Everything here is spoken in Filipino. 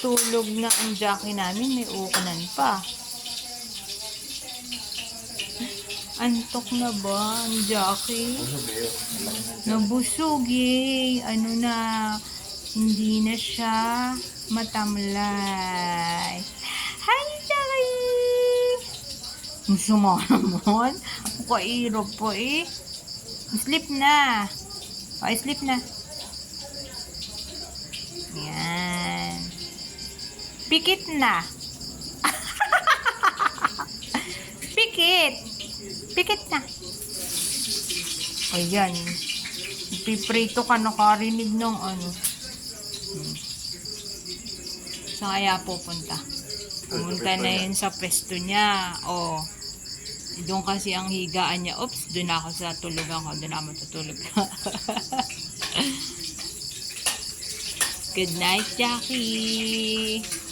natutulog na ang Jackie namin, may ukanan pa. Antok na ba ang Jackie? Nabusog eh. Ano na, hindi na siya matamlay. Hi, Jackie! Ang sama naman. Ako kairo po eh. Sleep na. O, sleep na. Yan. Pikit na. Pikit. Pikit na. Ayan. Piprito ka, nakarinig ng ano. Saan kaya pupunta? Pumunta na yun sa pwesto niya. O, doon kasi ang higaan niya. Oops, doon ako sa tulugan ko. Doon ako matutulog. Good night, Jackie.